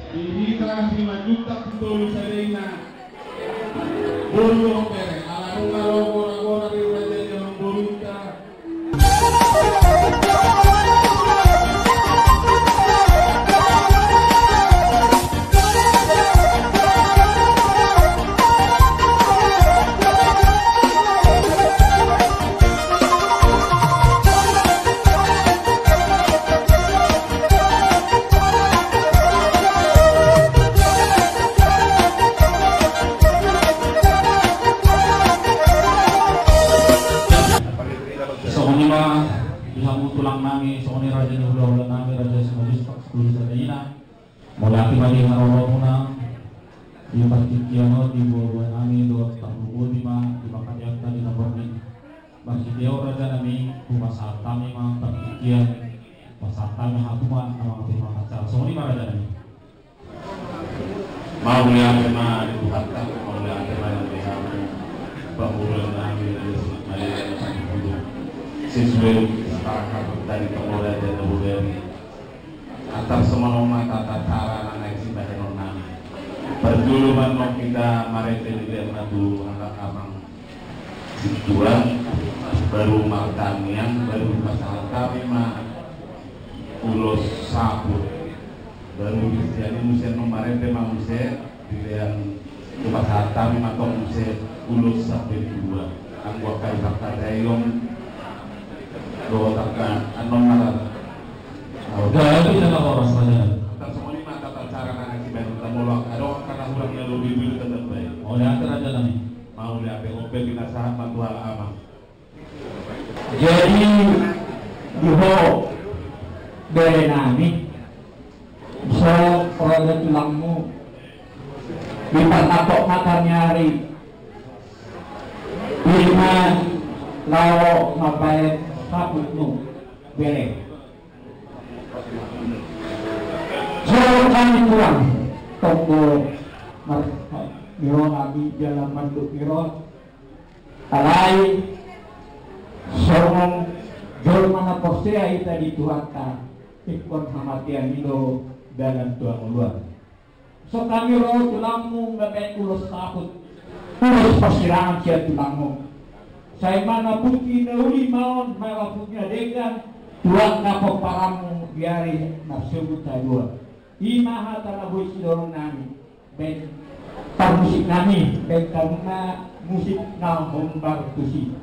Ini telah 5 juta betul serena. Bulu pere, alarung gora-gora di raja yang burita. Tulang nami soni raja ni ulah nami raja semajus sepuluh sadayina mulai mati marolona di partikiano di bawah nami dua tahun lima di makanya tadi nomor ni masih dia raja nami kumasa kami mang partikian masa kami hatuman nama terima kasih soni raja nami mau lihat tema dibuatkan mau lihat tema yang bangunan nami raja sesuai dari pemuda dan budaya atas semua tata cara anak si badan nami perjuluan mau kita mari tidak madu anak abang situan baru martamian baru masalah kami mah ulos sabut baru jadi musim kemarin tema musim pilihan tempat saat kami atau musim ulos sampai dua anggota kata dayong do takkan anon marat. Gak bisa nggak orang saja. Tak semua ini mata cara nak kita bertemu ada karena orangnya lebih dulu tetap baik. Mau lihat aja nih. Mau lihat POP kita sahat bantu amang. Jadi diho dari nami so produk tulangmu di patakok makan nyari 5 lawo ngapain kaputmu beleng. So kami kurang tunggu miro nabi dalam manduk miro alai sorong jol mana poste ai tadi tuanta ikon hamatian miro dalam tuang luar. So kami ro tulangmu ngapain ulos kaput ulos persirangan sia tulangmu. Saya mana putih nauli maon malaputnya dengan tuang kapok paramu biari nafsu dua. Imaha tanabuy sidorong nami ben musik nami ben karena musik na hombar tusi.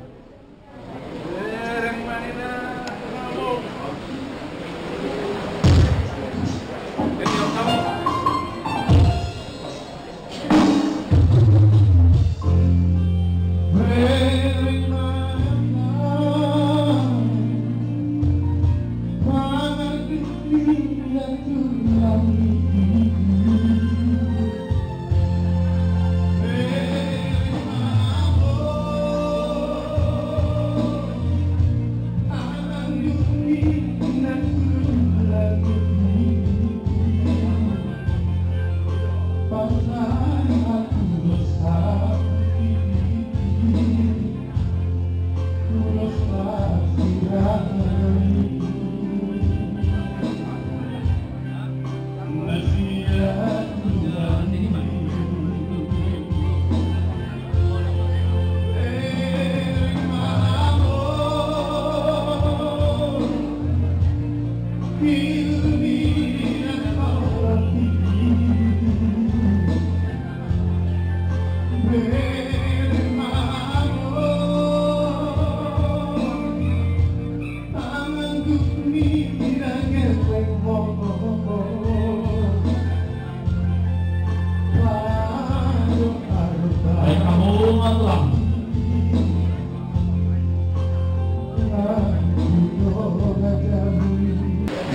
Allah.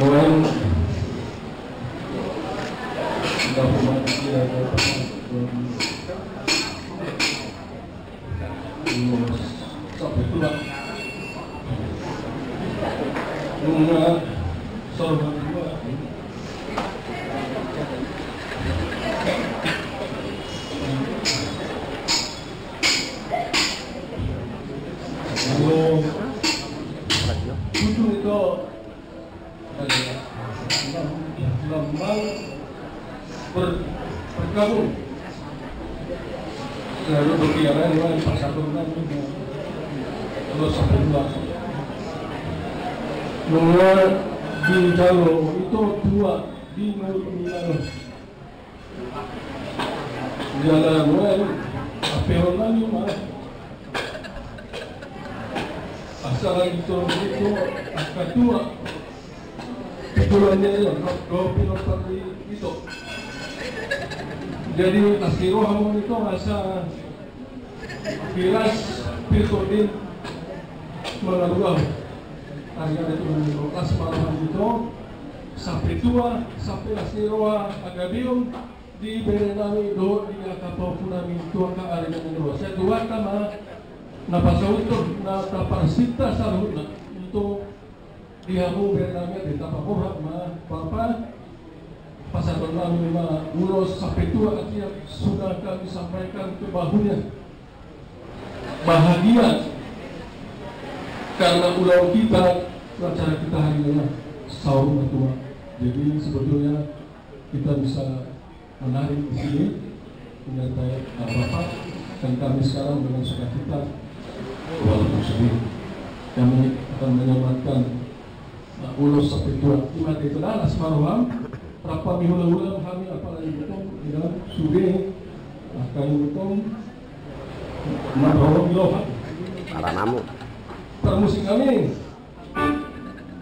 Mohon Sampai pulang. Butuh itu lambang bergabung. Selalu berkeliaran dengan pasar berenang terus sampai pulang. Nomor di Jalo itu 2 di Milano. Jalan Apel lagi mana? Asal itu angka 2. Pikulannya ya, 2 kilometer itu. Jadi Asiro Hamon itu rasa Piras Pilkodin Melalua harga itu menurut Asmaran itu sampai 2 sampai Asiro Agabium di Berenami do di kapal punami tuan ka ari menurut saya 2 kama napasautor na taparsita saruna untuk dihamu Berenami di tapapurah ma papa pasal berlalu 5 ulos sampai 2 akhirnya sudah kami sampaikan ke bahunya bahagia karena ulang kita acara kita hari ini sahur tua. Jadi sebetulnya kita bisa menarik di sini menyertai Bapak dan kami sekarang dengan sukacita walaupun sedih kami akan menyematkan ulos sampai 2 iman itu adalah asmaruham berapa minggu-minggu kami apalagi betul tidak sudah akan betul menolong loh para namu permusik kami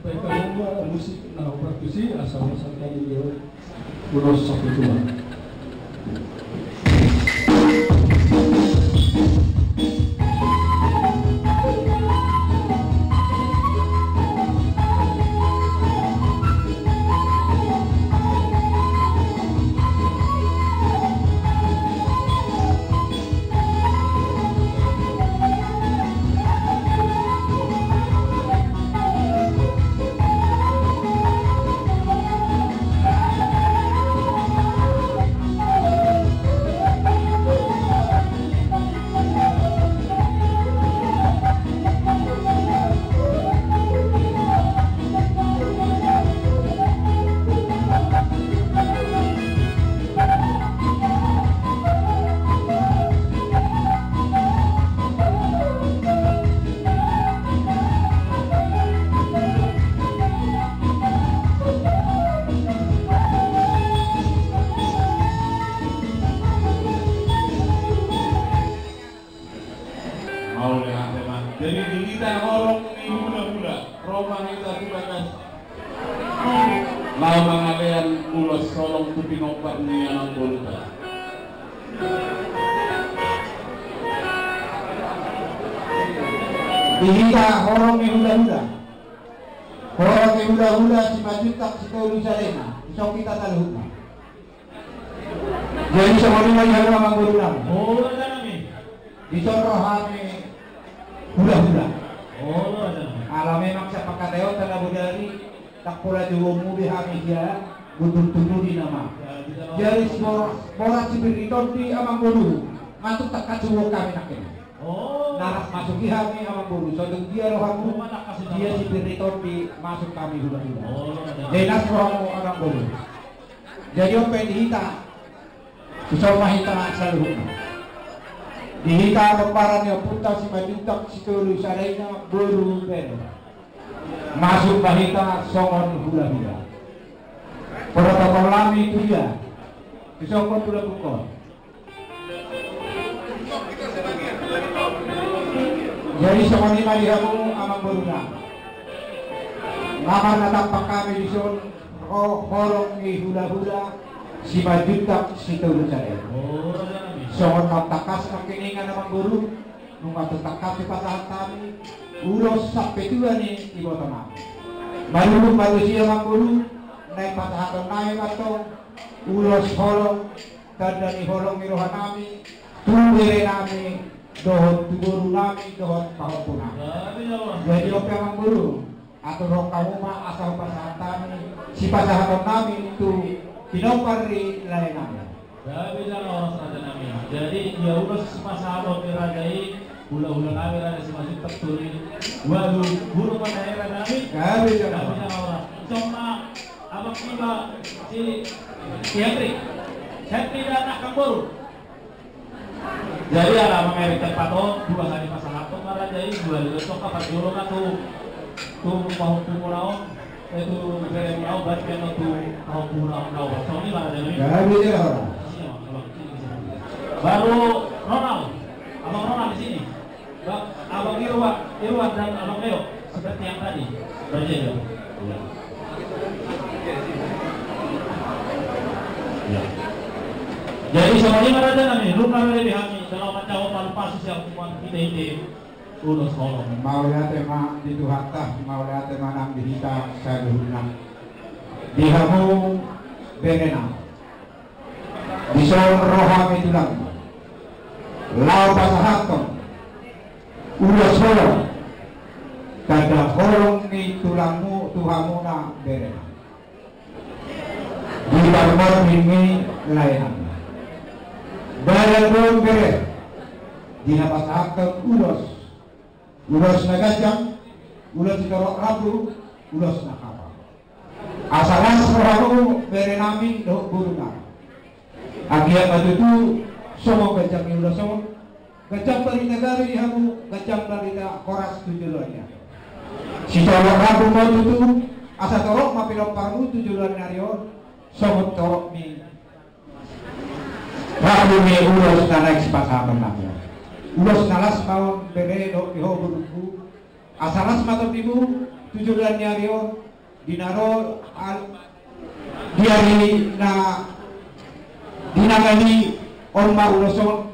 baik kamu musik nah perkusi asal-asal kami ulos sampai 2. Jadi kita orang ini muda-muda, Roma kita tugas lama ngalian ulas solong tu pinokar ni yang boleh. Dihita orang yang muda-muda, orang yang muda-muda si majutak si kau lusalena, isau kita taluhna. Jadi semua ini yang orang berulang. Oh, ada ni. Disoro kami muda-muda. Oh, ada. Alam memang sa pagkatayo taga budari takpula diwomu bihami dia butuh-tutuh di nama. Jadi borat sibiriton di amang bodoh ngantuk tak kacuwo kami nakin. Oh, narak masuk di kami amang bodoh. So dia rohamu dia sibiriton di masuk kami hula-hula. Oh, ada. Denas rohamu amang bodoh. Jadi apa yang dihita? Susah mahita saluhna. Dihita pemparan yang punta si majutak si kelu sarayna buru bero masuk bahita songon hula-hula protokol lami itu dia disokon hula bukon. Jadi songon lima dihamu amang beruna ngamar natapak kami dison horong ni hula-hula si majutak si kelu sarayna. Oh, ada ni. Soon magtakas ng kiningan naman guru, nung matutakas di pasahan kami, ulos sa petuan ni iboto namin. Malulong malusia mga guru, na ipasahan namin ato, ulos holong, tanda ni holong mirohan namin, tubire namin, dohon tuguru namin, dohon pahompo namin. Jadi oke mga guru, ato rong kamuma asal pasahan kami, si pasahan namin itu pinopari lain namin. Gabi lang oras na namin. Jadi dia ulos pasalo piragay hula-hula kami na si Masih Pagturi. Walu guru panahira namin. Gabi lang oras. Cuma abang iba si Henry na nakamburu. Jadi ala mga eritek pato dua kali pasalato para jadi dua lilo sok kapat dulu na tu mau pumulaon itu bere mau bat kan tu mau pumulaon kau. So ini para jadi. Gabi lang. Baru Ronald, abang Ronald di sini, abang Irwan dan abang Leo seperti yang tadi berjalan. Ya. Jadi semuanya ada kami, rumah lebih kami dalam macam pasus yang kita ini urus kolom. Mau lihat tema di Tuhatta, mau lihat tema nang dihita saya dulu dihamu benena. Bison roham itu lang. Lau pasahaton ulas holong kada holong ni tulangmu tuhamu na bere di barmor ini layanan bayan bere di pasahaton ulos na gajang ulos ikarok rabu ulos na kapal asalas rohamu bere namin do burungan agiat matutu somo gajang ulos somo gajang dari negara hamu gajang dari koras tujuannya si torok rabu mau tutu asa torok mapilok parmu tujuan nario somo torok mi rabu mi ulos na naik sepasahan namanya ulos nalas mau bere do iho buruku asalas matop ibu tujuan nario dinaro diari na dinagani orma uloson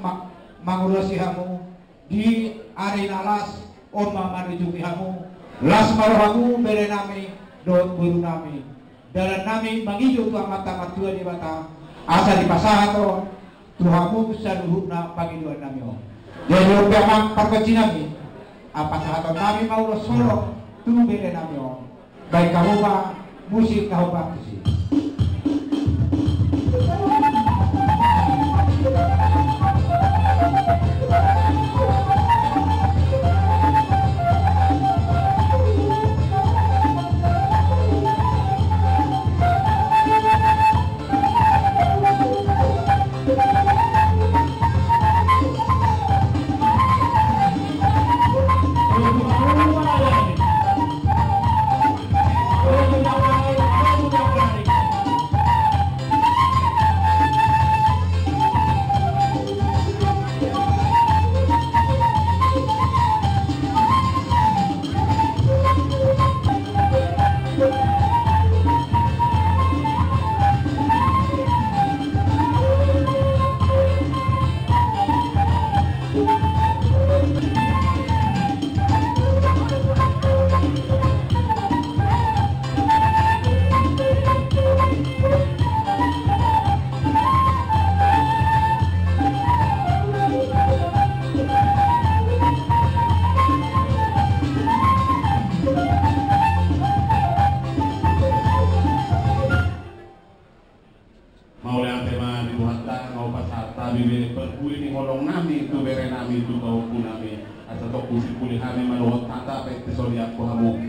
mangulosi hamu di arena las orma manuju hamu las marohamu bere nami do guru nami dalam nami mangijo tu amat tua di mata asa di pasahato tuhamu saluhuna pangiduan nami o jadi memang perkecil nami apa sahato nami mau solo tu bere nami o baik kamu ba musik kau ba musik.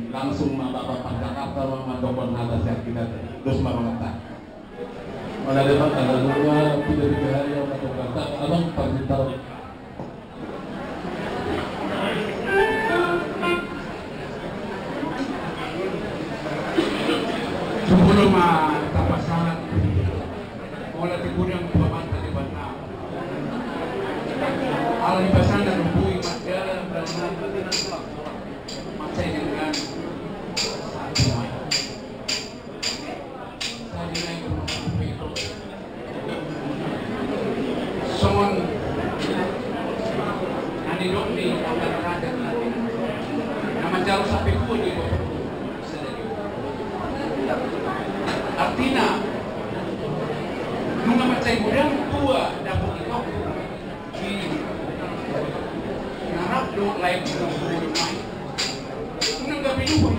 Langsung Bapak Jakarta memandokon atas yang kita terus merontak. Mana dapat tanggal 2 3 hari yang atau kata abang pasti tahu. Sebelum tapasan, mulai digudang pemantau di Banda. Alam di pasan dan rumpui material dan macam dengan someone raja nama jauh sampai pun di artinya nunga macam mudang tua dapat ikut di narap do lain nunga gabi lupa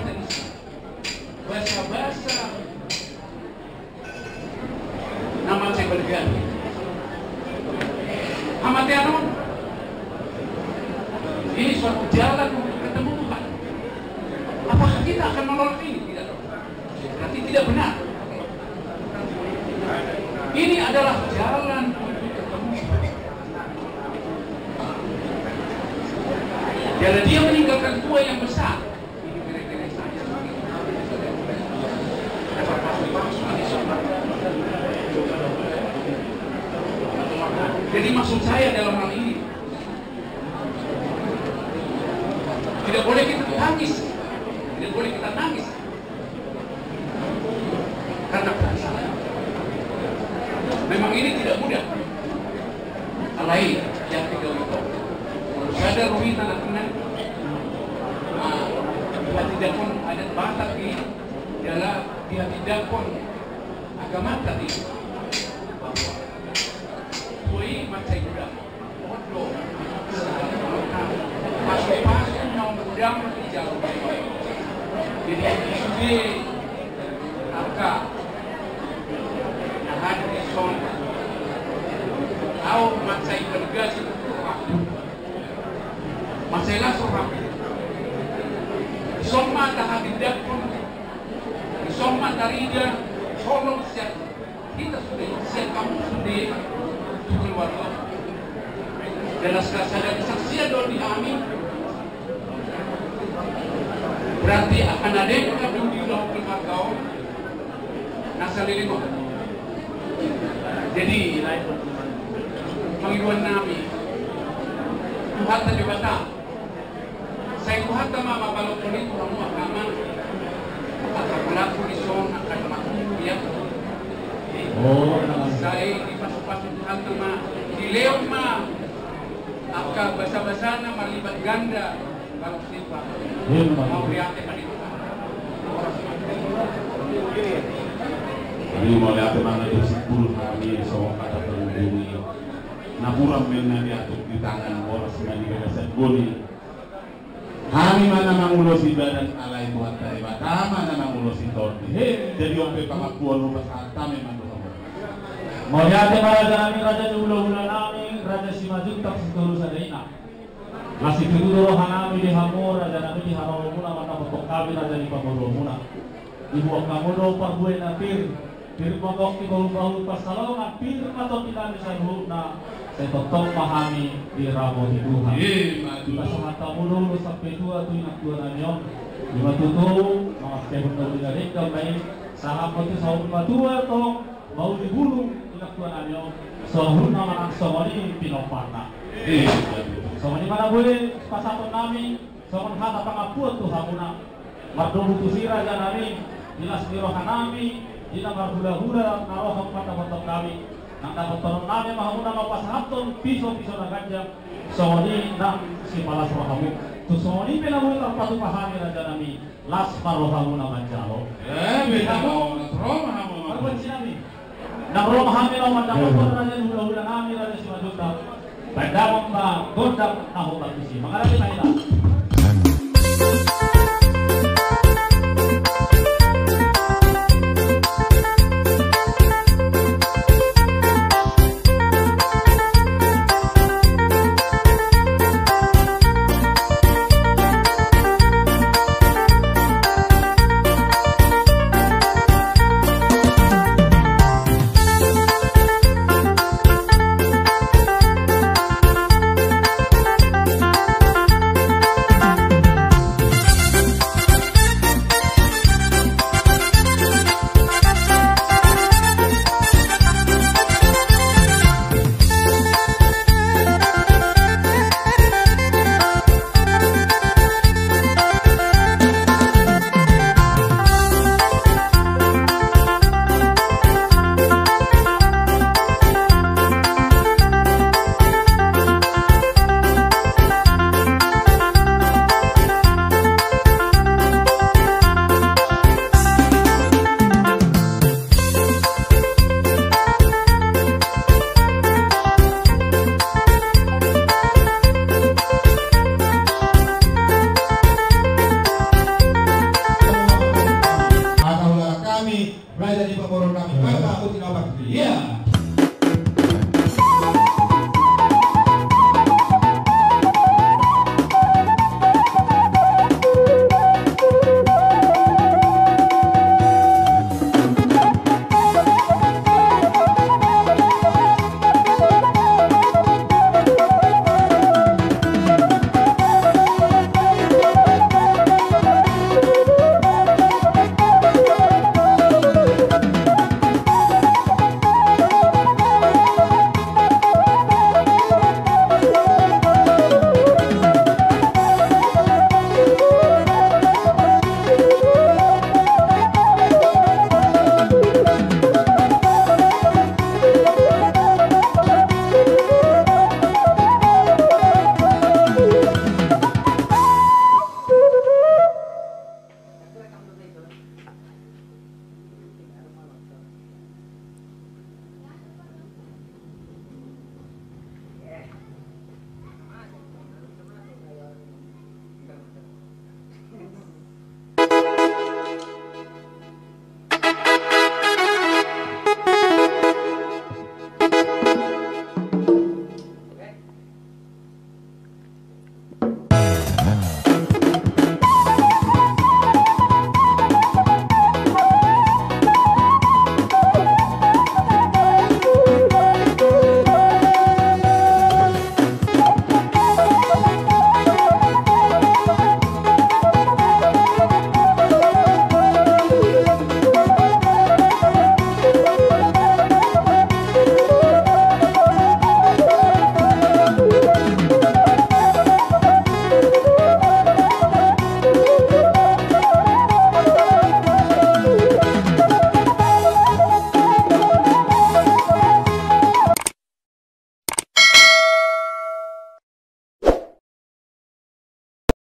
kita bahasa nama saya berlian amat ya non ini suatu jalan untuk ketemu Tuhan. Apakah kita akan menolak ini? Tidak. Berarti tidak benar. Ini adalah jalan untuk ketemu. Jadi dia meninggalkan tua yang besar. Ini kira-kira saja. Jadi maksud saya dalam hal ini tidak boleh kita tangis, tidak boleh kita nangis karena perasaan. Memang ini tidak mudah. Alai yang tiga itu, ada ruhi tanah tenang. Dia tidak pun ada batak di dalam, dia tidak pun agama tadi. Kui macam mudah, bodoh. Pas-pas mau mudah mesti jauh. Jadi ini angka yang ada di son, tahu macam bergas itu masalah sorak. Somma dah tidak pun, somma dari dia solo siap kita sudah siap kamu sudah keluar. Dan sadar kesaksian doa diamin berarti akan ada yang mengadu di dalam kau nasa lilimo. Jadi panggilan nami Tuhan tadi bata saya Tuhan mama kalau kulit kamu agama akan berlaku di zon akan melakukan dia saya di pasuk-pasuk Tuhan tema di leon ma apakah bahasa-bahasa nama melibat ganda kalau sifat mau lihat tadi Jadi mau lihat mana itu 10 kami semua kata terhubungi napuram mena diatur di tangan boros dengan digagas goni kami mana mengurusi badan alai buat dari batama mana mengurusi tordi jadi ompe pengakuan lupa saat kami memang mau lihat mana kami raja di ulang-ulang kami raja si maju tak seterus ada ina masih kedua hanami di hamur raja nami di haramuna mana potong kami raja di pamoromuna ibu kamu parbuai napir pir pokok di bau-bau pasalongan pir atau kita bisa na saya tetap pahami di ramo di Tuhan pasal tamu sampai dua tu nak dua nanyong lima tutu mengakai benar dari kami sahabat itu sahabat dua tong mau dibulu nak dua nanyong sohun nama sohoni pinopana sohoni mana boleh pasal nami sohon hata pangapuat tu hamuna mardomu tu sira janami jelas dirohan nami jika marhula-hula naroham kata-kata kami nang dapat tolong nami mahamuna mapasahapton piso-piso na ganjang sohoni na si malas rohamu tu sohoni penamu terpatu pahami raja nami las marohamu na manjalo beda mau nasroh mahamu marban sinami nang rohami na manjalo raja hula-hula nami raja si majuta pandamang ba godam na hubat isi mengalami na ila